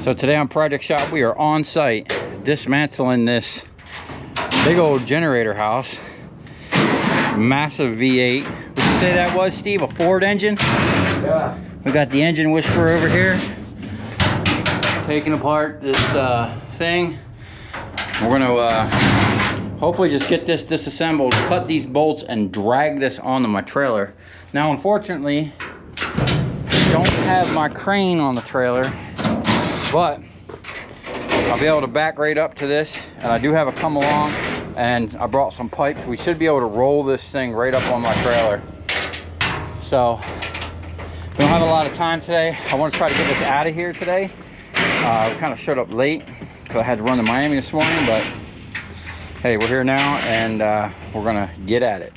So today on Project Shop, we are on site dismantling this big old generator house. Massive V8. Would you say that was, Steve, a Ford engine? Yeah. We got the engine whisperer over here. Taking apart this thing. We're gonna hopefully just get this disassembled, cut these bolts, and drag this onto my trailer. Now, unfortunately, I don't have my crane on the trailer, but I'll be able to back right up to this, and I do have a come along, and I brought some pipes. We should be able to roll this thing right up on my trailer. So we don't have a lot of time today. I want to try to get this out of here today. We kind of showed up late because I had to run to Miami this morning, but hey, we're here now, and we're gonna get at it.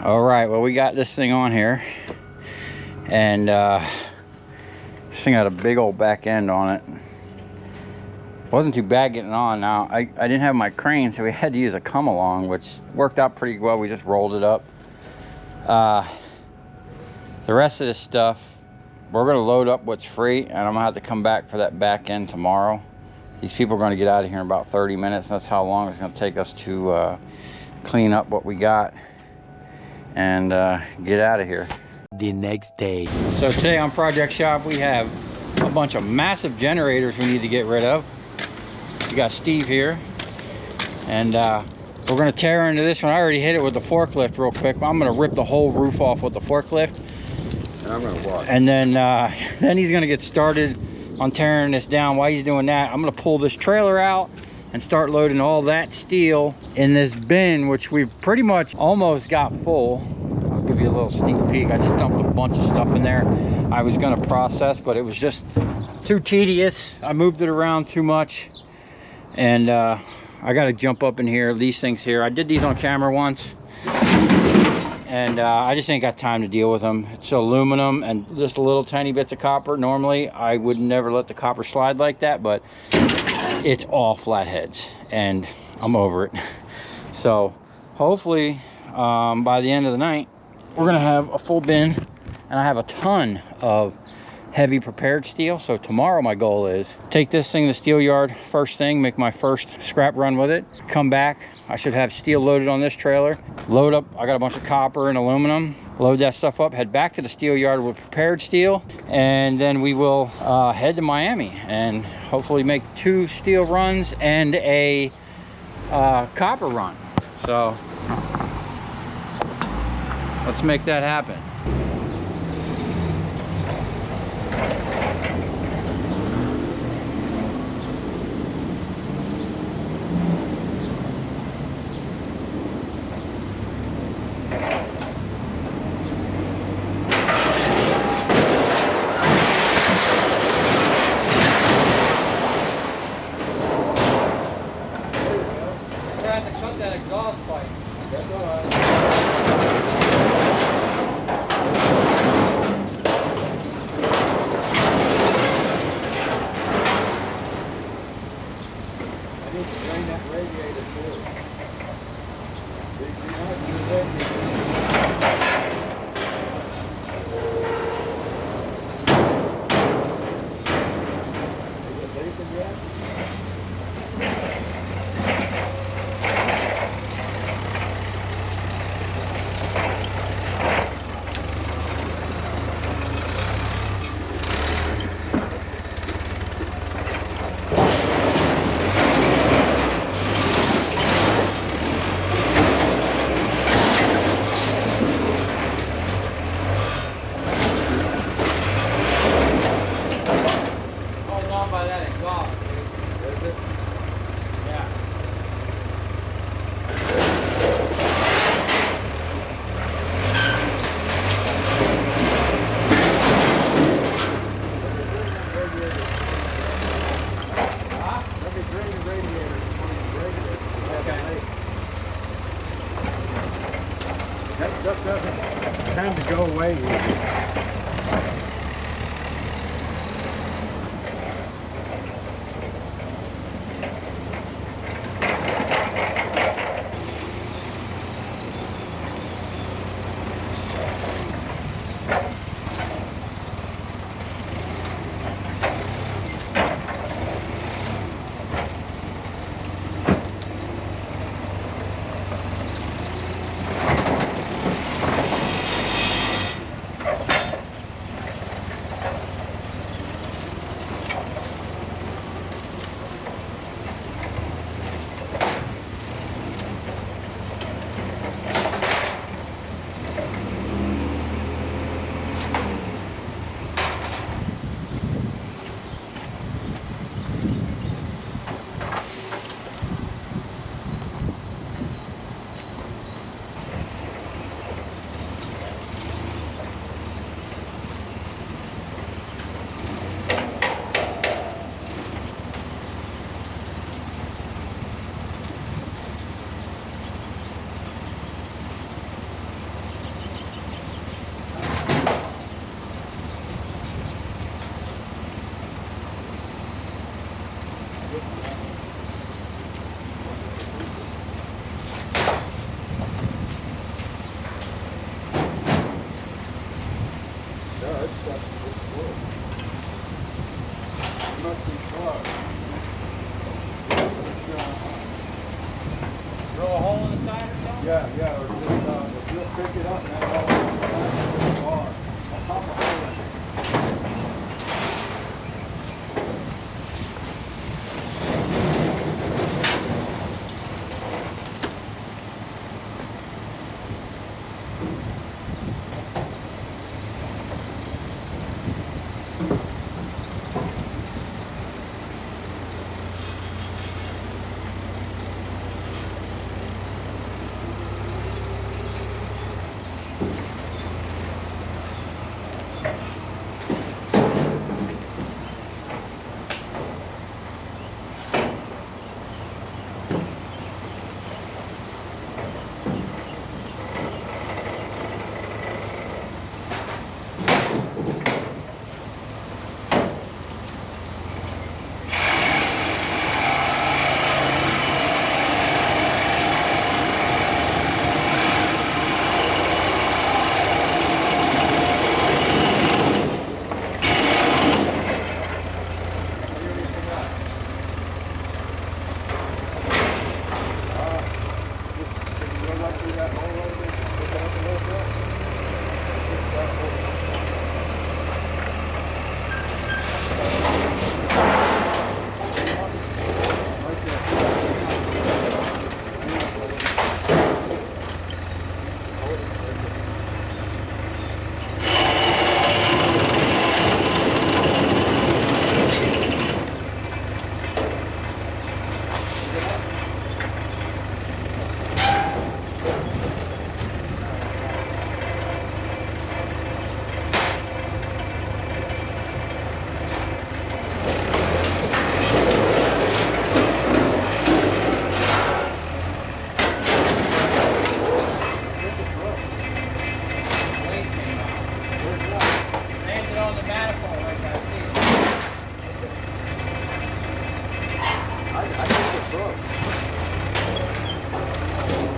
All right, well, we got this thing on here, and this thing had a big old back end on it. Wasn't too bad getting on. Now, I didn't have my crane, so we had to use a come along, which worked out pretty well. We just rolled it up. The rest of this stuff, we're gonna load up what's free, and I'm gonna have to come back for that back end tomorrow. These people are gonna get out of here in about 30 minutes. That's how long it's gonna take us to clean up what we got and get out of here. The next day. So today on Project Shop, we have a bunch of massive generators we need to get rid of. We got Steve here, and we're gonna tear into this one. I already hit it with the forklift real quick, but I'm gonna rip the whole roof off with the forklift. And I'm gonna watch. And then he's gonna get started on tearing this down. While he's doing that, I'm gonna pull this trailer out and start loading all that steel in this bin, which we've pretty much almost got full. I'll give you a little sneak peek. I just dumped a bunch of stuff in there I was gonna process, but it was just too tedious. I moved it around too much, and I gotta jump up in here, these things here. I did these on camera once, and I just ain't got time to deal with them. It's aluminum and just little tiny bits of copper. Normally I would never let the copper slide like that, but it's all flatheads and I'm over it. So hopefully by the end of the night we're gonna have a full bin, and I have a ton of heavy prepared steel. So tomorrow my goal is take this thing to the steel yard first thing, make my first scrap run with it, come back. I should have steel loaded on this trailer, load up. I got a bunch of copper and aluminum, load that stuff up, head back to the steel yard with prepared steel, and then we will head to Miami and hopefully make 2 steel runs and a copper run. So Let's make that happen. That stuff doesn't tend to go away easy. Drill a hole in the side or something? Yeah, or just you'll pick it up and that all bar. I'll pop a hole in it. I think it's broke.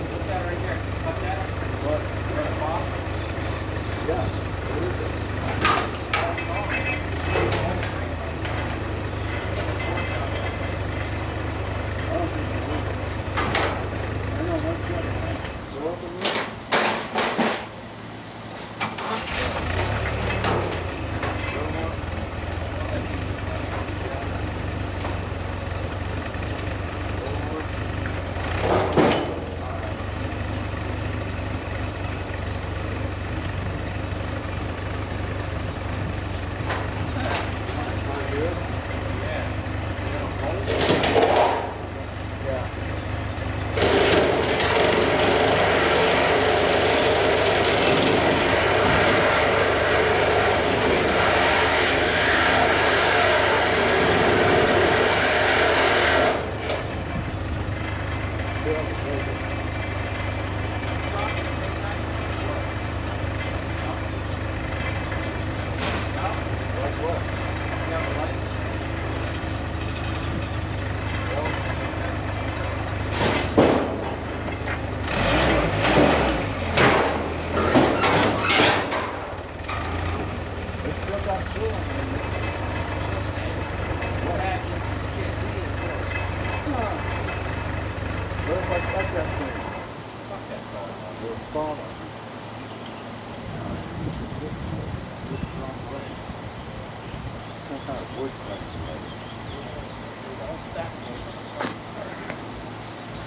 Put that right there. Cut that. What? You're gonna pop. Yeah. What is it? I don't think it's broke. I know what's good. So open this.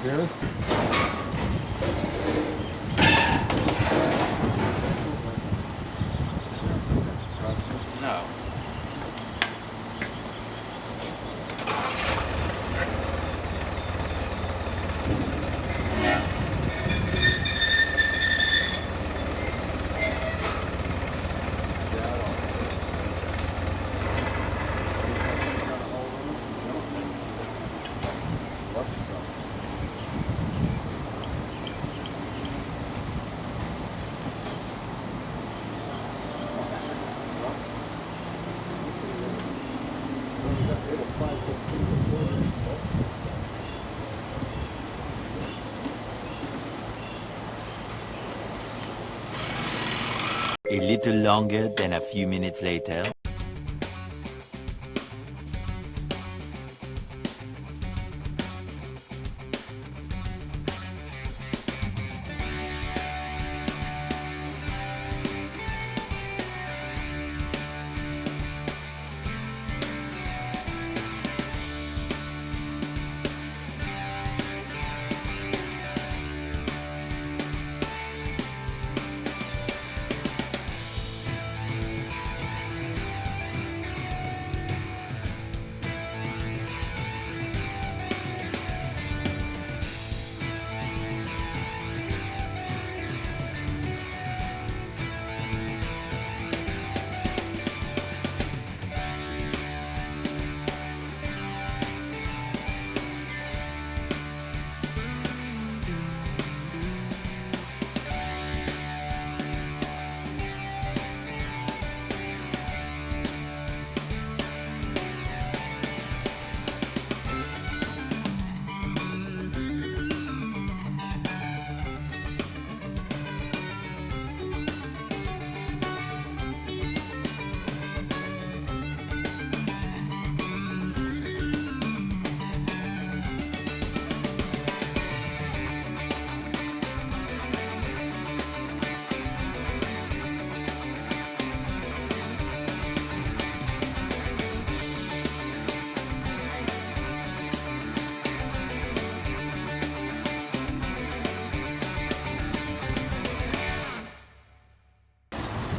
Really? No. A little longer than a few minutes later.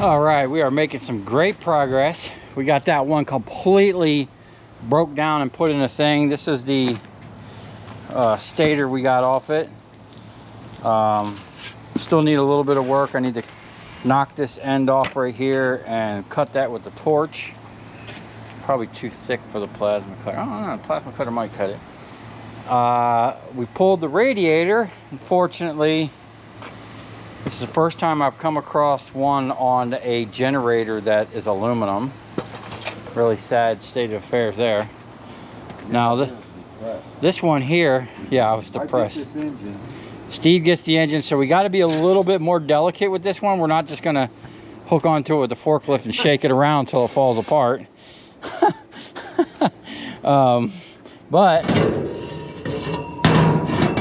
All right, we are making some great progress. We got that one completely broke down and put in a thing. This is the stator we got off it. Still need a little bit of work. I need to knock this end off right here and cut that with the torch. Probably too thick for the plasma cutter. I don't know, the plasma cutter might cut it. We pulled the radiator. Unfortunately, this is the first time I've come across one on a generator that is aluminum. Really sad state of affairs there. Now, depressed. This one here, yeah, I was I depressed. get this engine. Steve gets the engine, so we got to be a little bit more delicate with this one. We're not just gonna hook onto it with the forklift and shake it around until it falls apart. But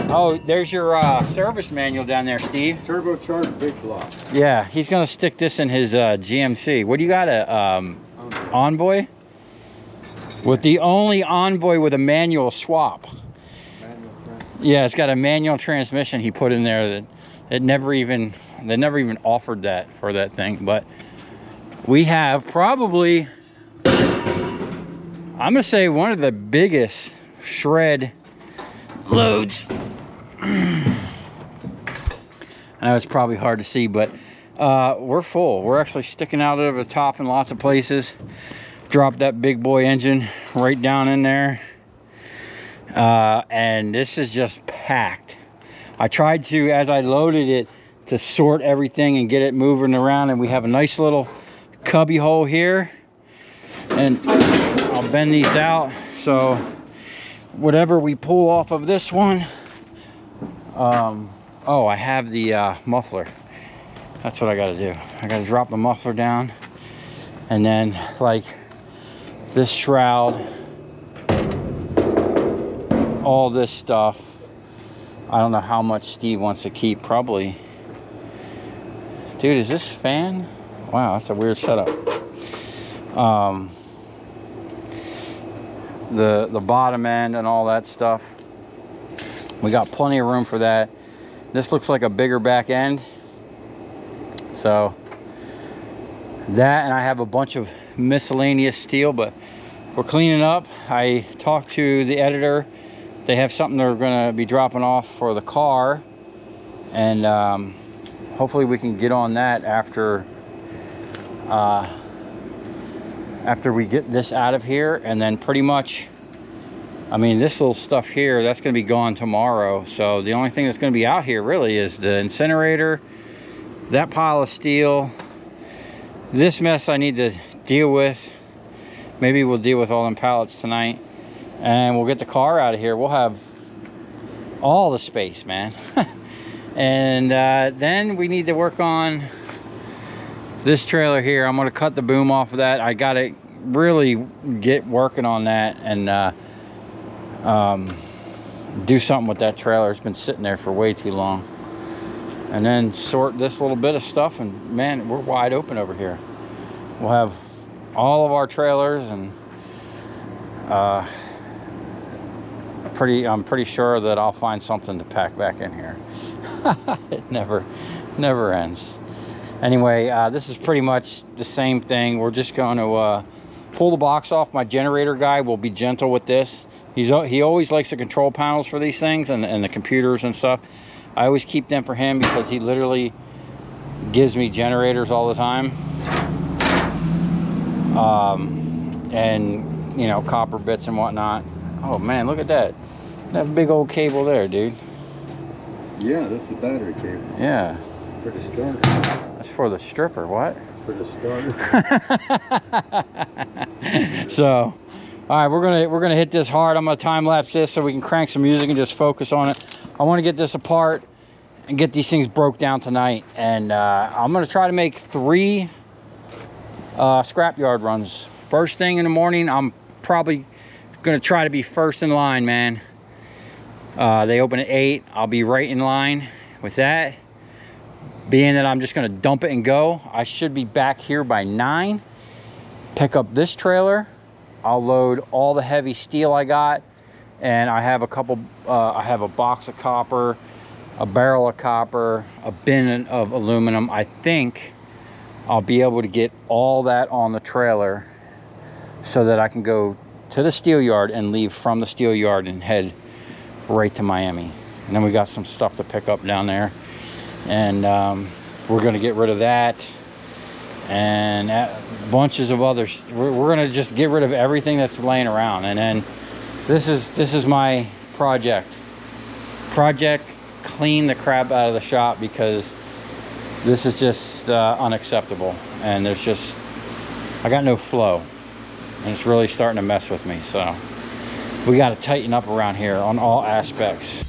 oh, there's your service manual down there, Steve. Turbocharged big block. Yeah, he's gonna stick this in his GMC. What do you got, a Envoy? With the only Envoy with a manual swap. Manual print. Yeah, it's got a manual transmission he put in there that they never even offered that for that thing. But we have probably, I'm gonna say, one of the biggest shred loads. I know it's probably hard to see, but we're full. We're actually sticking out over the top in lots of places. Dropped that big boy engine right down in there. And this is just packed. I tried to, as I loaded it, to sort everything and get it moving around, and we have a nice little cubby hole here, and I'll bend these out so whatever we pull off of this one, oh, I have the muffler. That's what I gotta do. I gotta drop the muffler down, and then like this shroud, all this stuff. I don't know how much Steve wants to keep. Probably, dude, is this fan? Wow, that's a weird setup. The bottom end and all that stuff, we got plenty of room for that. This looks like a bigger back end, so that, and I have a bunch of miscellaneous steel, but we're cleaning up. I talked to the editor. They have something they're gonna be dropping off for the car, and hopefully we can get on that after we get this out of here. And then pretty much, I mean, this little stuff here, that's gonna be gone tomorrow. So the only thing that's gonna be out here really is the incinerator, that pile of steel, this mess I need to deal with. Maybe we'll deal with all them pallets tonight, and we'll get the car out of here. We'll have all the space, man. And then we need to work on this trailer here. I'm gonna cut the boom off of that. I gotta really get working on that and do something with that trailer. It's been sitting there for way too long. And then sort this little bit of stuff, and man, we're wide open over here. We'll have all of our trailers, and I'm pretty sure that I'll find something to pack back in here. It never ends. Anyway, this is pretty much the same thing. We're just going to pull the box off. My generator guy will be gentle with this. He always likes the control panels for these things, and the computers and stuff. I always keep them for him because he literally gives me generators all the time. And you know, copper bits and whatnot. Oh man, look at that big old cable there, dude. Yeah, that's the battery cable. Yeah, For the starter. that's for the stripper. What? For the starter. So all right, we're gonna hit this hard. I'm gonna time lapse this so we can crank some music and just focus on it. I want to get this apart and get these things broke down tonight, and I'm gonna try to make 3 scrapyard runs. First thing in the morning, I'm probably gonna try to be first in line, man. They open at 8. I'll be right in line with that. Being that I'm just gonna dump it and go, I should be back here by 9. Pick up this trailer. I'll load all the heavy steel I got, and I have a couple, I have a box of copper, a barrel of copper, a bin of aluminum. I think I'll be able to get all that on the trailer so that I can go to the steel yard and leave from the steel yard and head right to Miami. And then we got some stuff to pick up down there, and we're going to get rid of that and bunches of others. We're going to just get rid of everything that's laying around. And then this is my project clean the crap out of the shop, because this is just unacceptable, and there's just, I got no flow, and it's really starting to mess with me. So we got to tighten up around here on all aspects.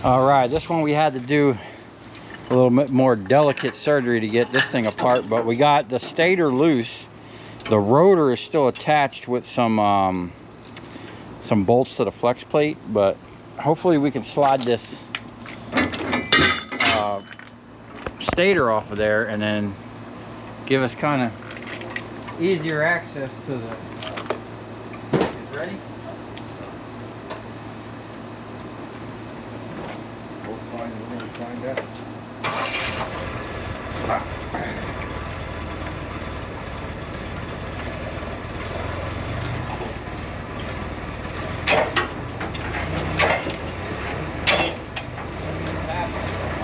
All right, this one we had to do a little bit more delicate surgery to get this thing apart, but we got the stator loose. The rotor is still attached with some bolts to the flex plate, but hopefully we can slide this stator off of there and then give us kind of easier access to the ready? We're gonna find out. I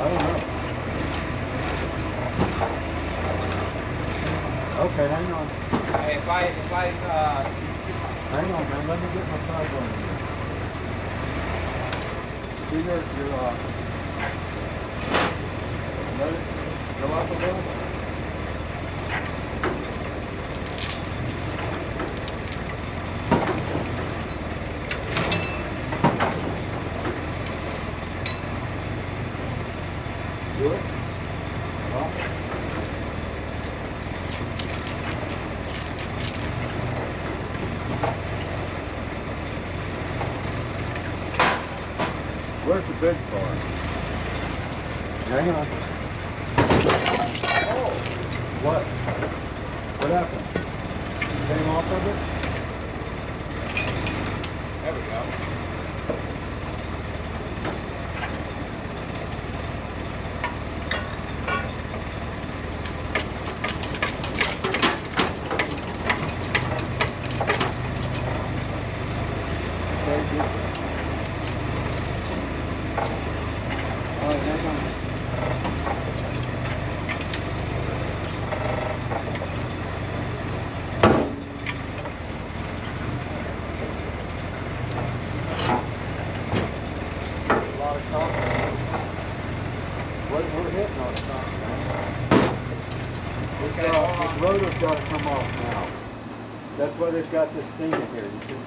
don't know. Okay, hang on. Hey, if I Hang on, man. Let me get my side on here. See your let it go up a little. Do it. Well. Where's the big part? Hang on. Oh! What? What happened? Came off of it? There we go. All right, hang on. A lot of concrete. We're hitting on something, man. This rotor's got to come off now. That's why they've got this thing in here. You can,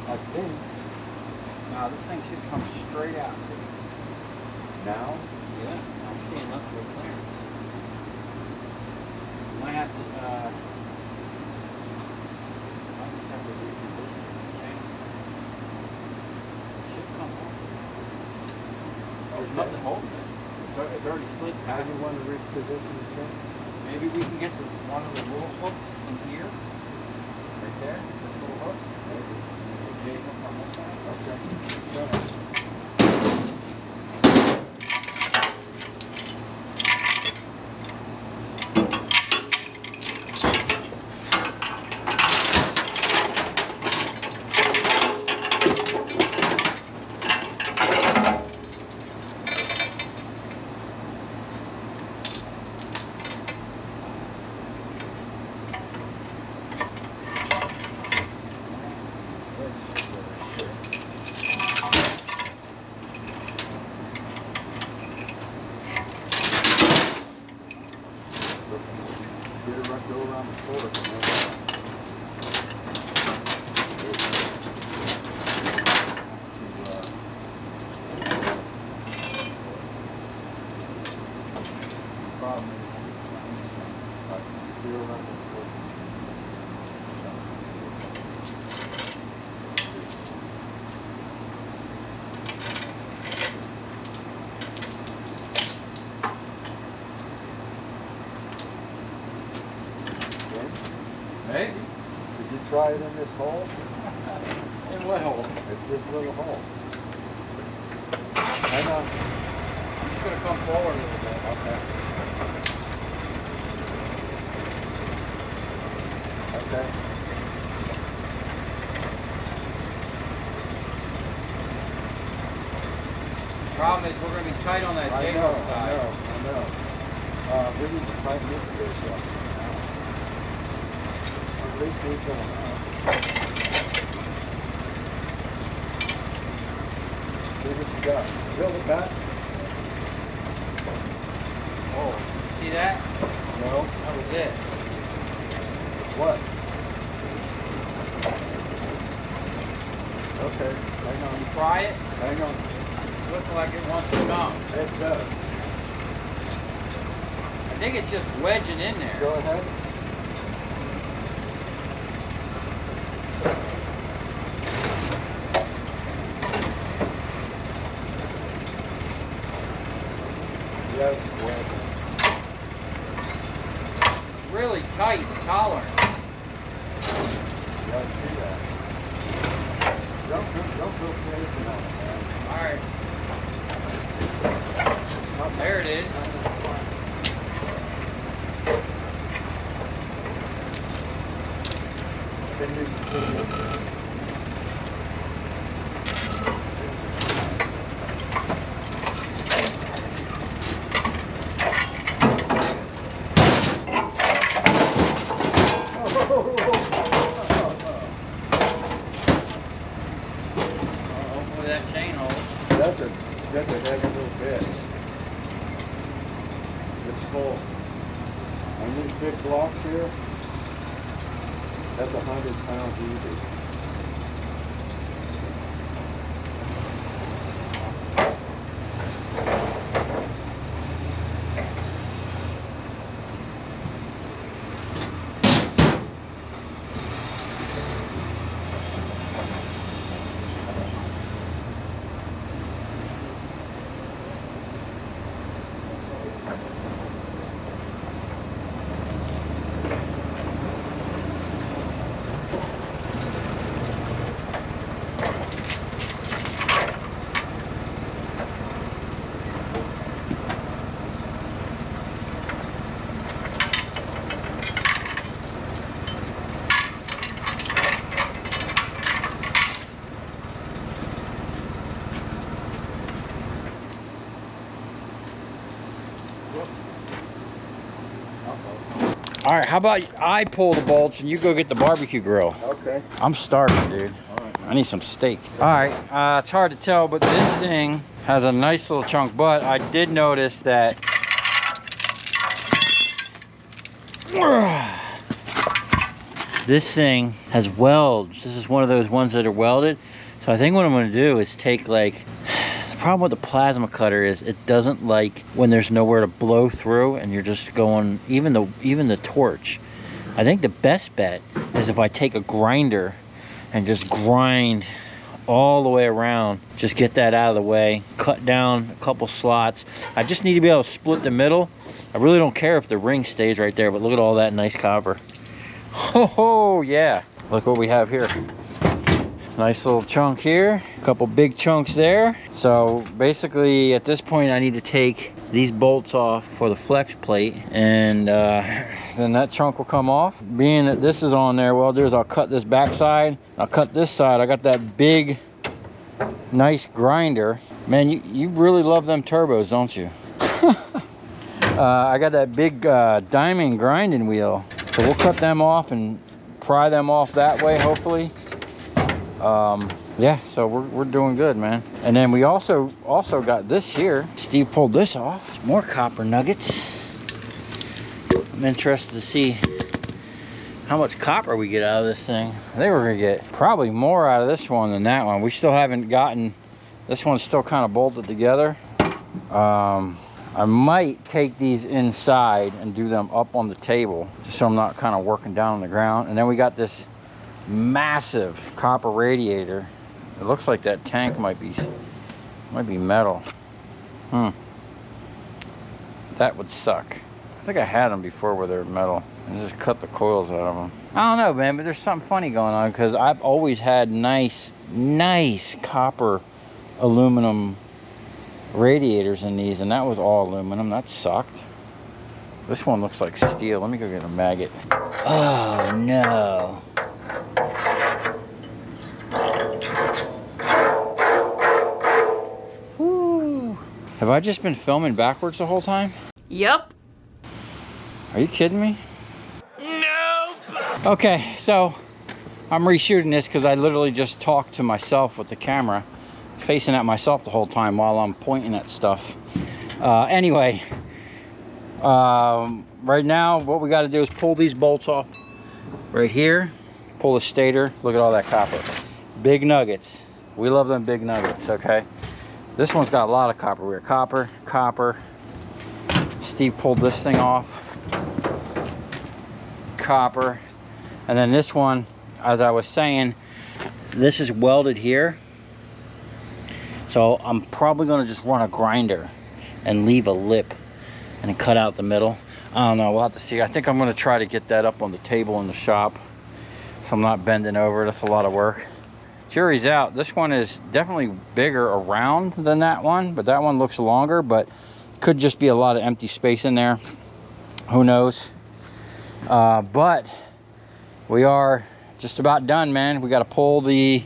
I think. Now this thing should come straight out. Now? Yeah, I'm seeing up to a clearance. Might have to, might just have to reposition it. Okay. It should come off. There's nothing holding it. It's already slid How past. do you want to reposition the thing? Maybe we can get one of the little hooks in here. Right there. This little hook. Maybe. Jig hook on this side. Okay. Go ahead. Get it right, go around the quarter. Problem is, go around the quarter. Maybe. Did you try it in this hole? In what hole? It's this little hole. Hang on. I'm just gonna come forward a little bit. Okay. Okay. Problem is we're gonna be tight on that I J know, hook I side. know. We need to tighten this piece up. At least we're going out. See what you got. Build it back. Oh, see that? No. That was it. What? Okay, hang on. Try it. Hang on. Looks like it wants to come. It does. I think it's just wedging in there. Go ahead. Yes, well. Really tight tolerance. Yeah, I see that. Don't go crazy on it, man. All right. There it is. Can you Hopefully that chain holds. That's a heavy little bit. It's full. On these big blocks here, that's 100 pounds easy. All right, how about I pull the bolts and you go get the barbecue grill? Okay. I'm starving, dude. All right. I need some steak. All right, it's hard to tell, but this thing has a nice little chunk, but I did notice that this thing has welds. This is one of those ones that are welded. So I think what I'm gonna do is take like, the problem with the plasma cutter is it doesn't like when there's nowhere to blow through and you're just going, even the torch. I think the best bet is if I take a grinder and just grind all the way around, just get that out of the way, cut down a couple slots. I just need to be able to split the middle. I really don't care if the ring stays right there, but look at all that nice copper. Oh yeah, look what we have here. Nice little chunk here, a couple big chunks there. So basically at this point I need to take these bolts off for the flex plate, and then that chunk will come off. Being that this is on there, what I'll do is I'll cut this back side, I'll cut this side. I got that big nice grinder. Man, you really love them turbos, don't you? I got that big diamond grinding wheel, so we'll cut them off and pry them off that way, hopefully. Yeah, so we're doing good, man. And then we also got this here. Steve pulled this off. More copper nuggets. I'm interested to see how much copper we get out of this thing. I think we're gonna get probably more out of this one than that one. We still haven't gotten, this one's still kind of bolted together. I might take these inside and do them up on the table, just so I'm not kind of working down on the ground. And then we got this massive copper radiator. It looks like that tank might be metal. That would suck. I think I had them before where they're metal. I just cut the coils out of them. I don't know, man, but there's something funny going on because I've always had nice copper aluminum radiators in these, and that was all aluminum. That sucked. This one looks like steel. Let me go get a maggot. Oh no. Woo. Have I just been filming backwards the whole time? Yep. Are you kidding me? Nope. Okay, so I'm reshooting this because I literally just talked to myself with the camera, facing at myself the whole time while I'm pointing at stuff. Anyway, right now what we got to do is pull these bolts off right here, pull the stator. Look at all that copper, big nuggets. We love them big nuggets. Okay, this one's got a lot of copper. We're copper. Steve pulled this thing off, copper. And then this one, as I was saying, this is welded here. So I'm probably gonna just run a grinder and leave a lip and cut out the middle. I don't know, we'll have to see. I think I'm gonna try to get that up on the table in the shop so I'm not bending over. That's a lot of work. Jury's out. This one is definitely bigger around than that one, but that one looks longer, but could just be a lot of empty space in there. Who knows? But we are just about done, man. We got to pull the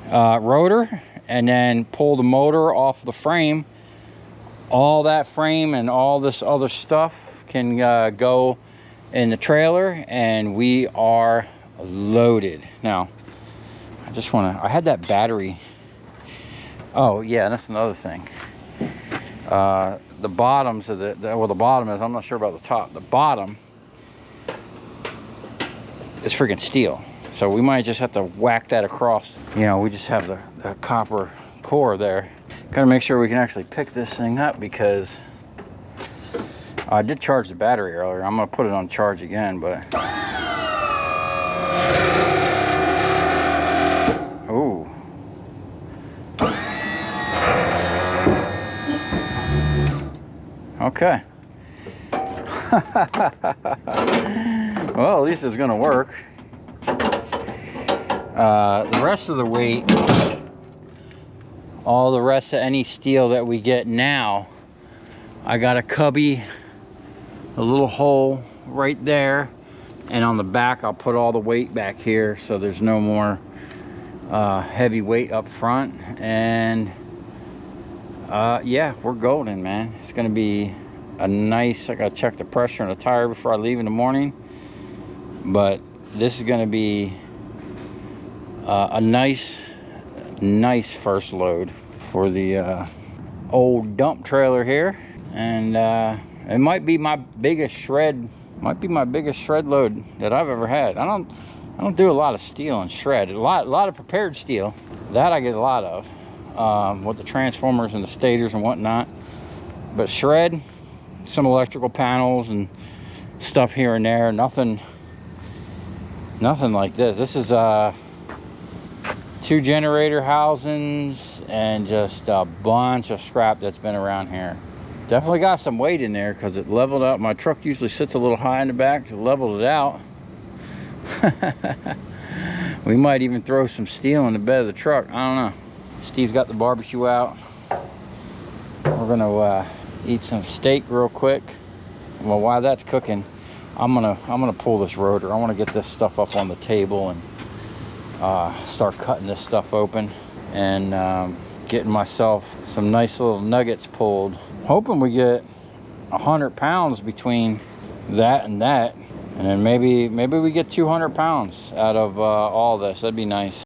rotor and then pull the motor off the frame. All that frame and all this other stuff can go in the trailer, and we are loaded. Now, I just want to, I had that battery. Oh yeah, that's another thing. The bottoms of well, the bottom is, I'm not sure about the top. The bottom is freaking steel. So we might just have to whack that across. You know, we just have the copper core there. Gotta make sure we can actually pick this thing up, because I did charge the battery earlier. I'm gonna put it on charge again, but. Ooh. Okay. Well, at least it's gonna work. The rest of the weight, all the rest of any steel that we get now, I got a cubby, a little hole right there, and on the back I'll put all the weight back here so there's no more heavy weight up front. And yeah, we're golden, man. It's gonna be a nice, I gotta check the pressure on the tire before I leave in the morning, but this is gonna be a nice first load for the old dump trailer here. And it might be my biggest shred load that I've ever had. I don't do a lot of steel and shred. A lot of prepared steel that I get a lot of with the transformers and the stators and whatnot, but shred, some electrical panels and stuff here and there. Nothing like this. This is 2 generator housings and just a bunch of scrap that's been around here. Definitely got some weight in there because it leveled out. My truck usually sits a little high in the back. It leveled it out. We might even throw some steel in the bed of the truck. I don't know. Steve's got the barbecue out. We're gonna eat some steak real quick. Well, while that's cooking, I'm gonna pull this rotor. I want to get this stuff up on the table and start cutting this stuff open and getting myself some nice little nuggets pulled. Hoping we get 100 pounds between that and that, and then maybe we get 200 pounds out of all this. That'd be nice.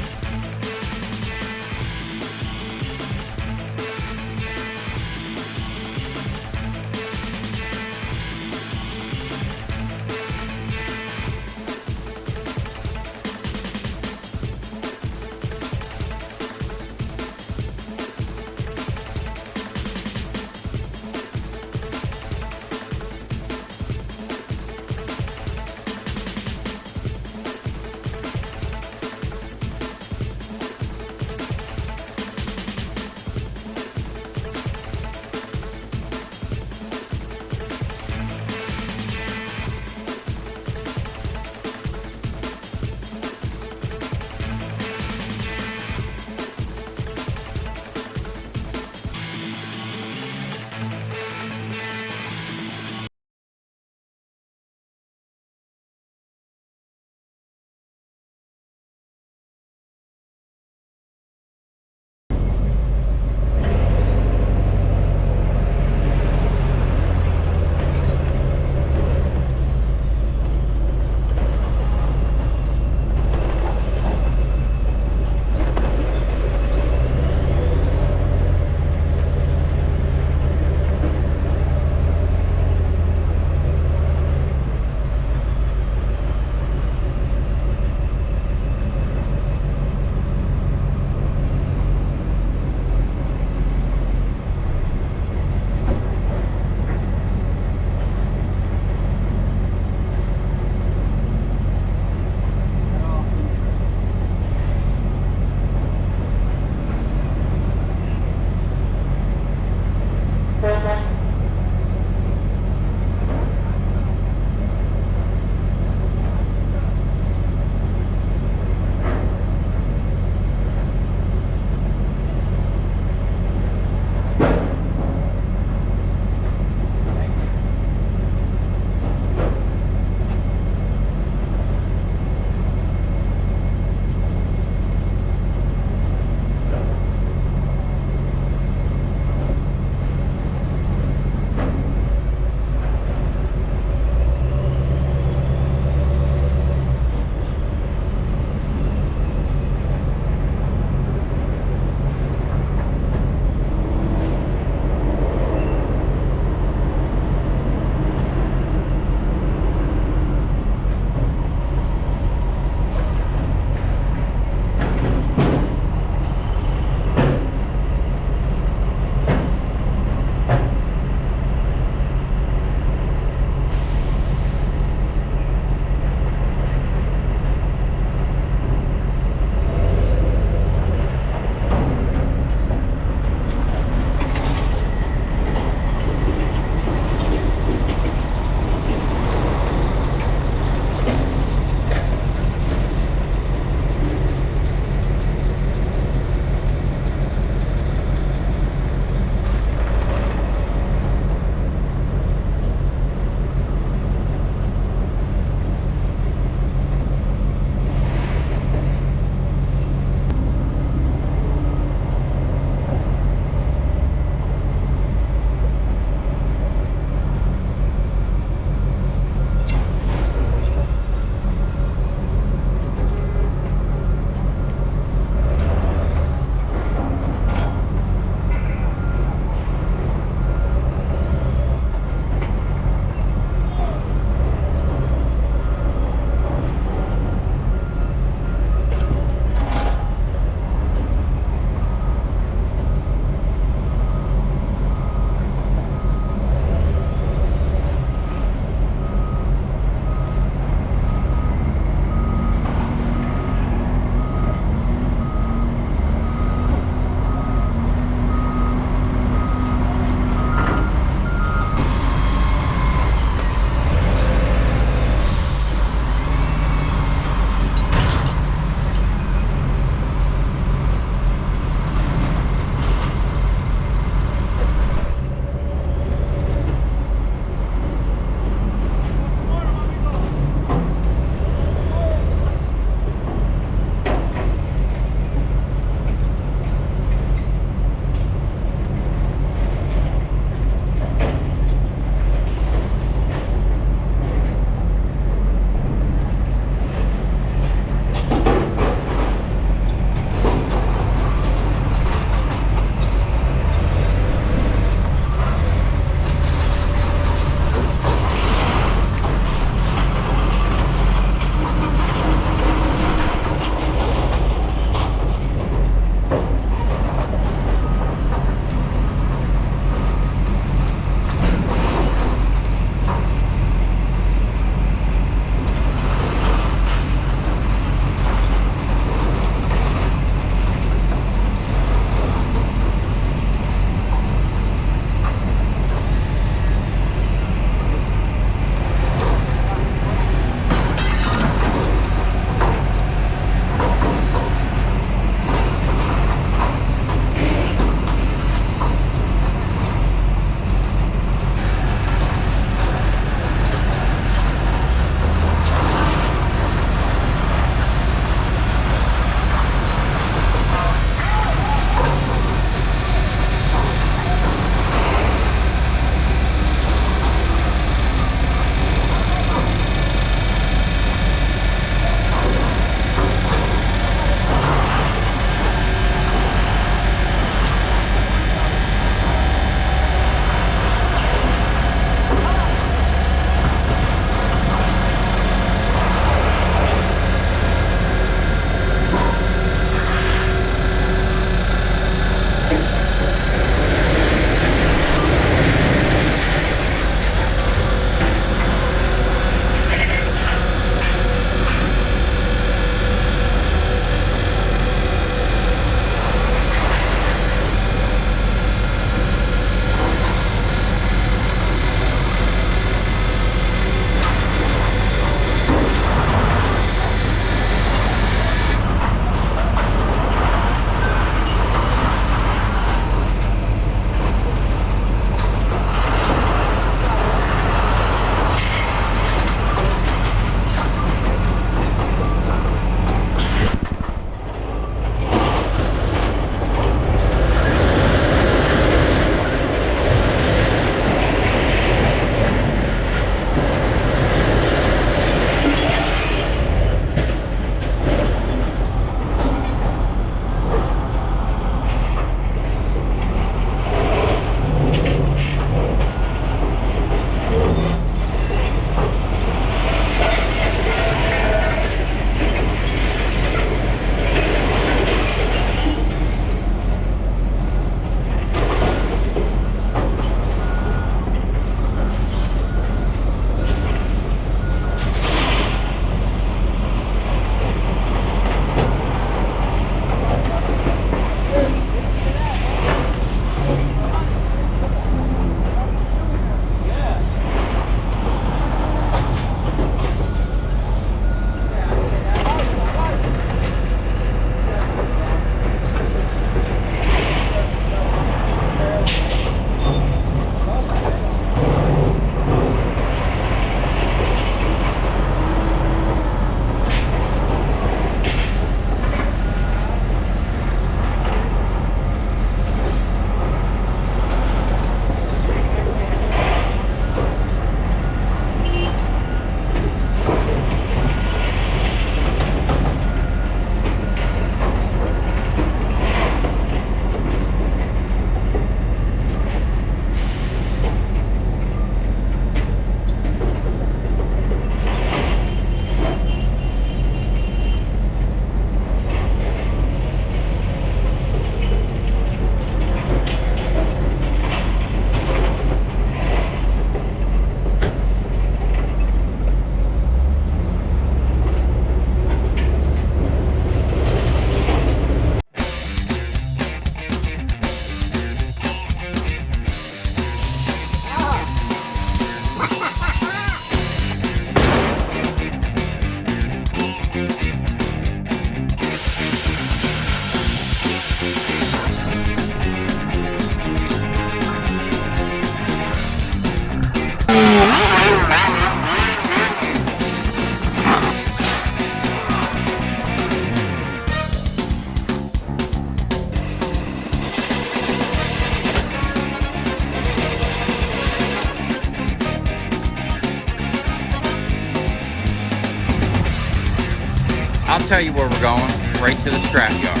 I'll tell you where we're going, right to the scrap yard.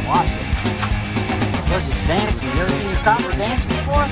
Watch it. Look, it's dancing. You ever seen your copper dance before?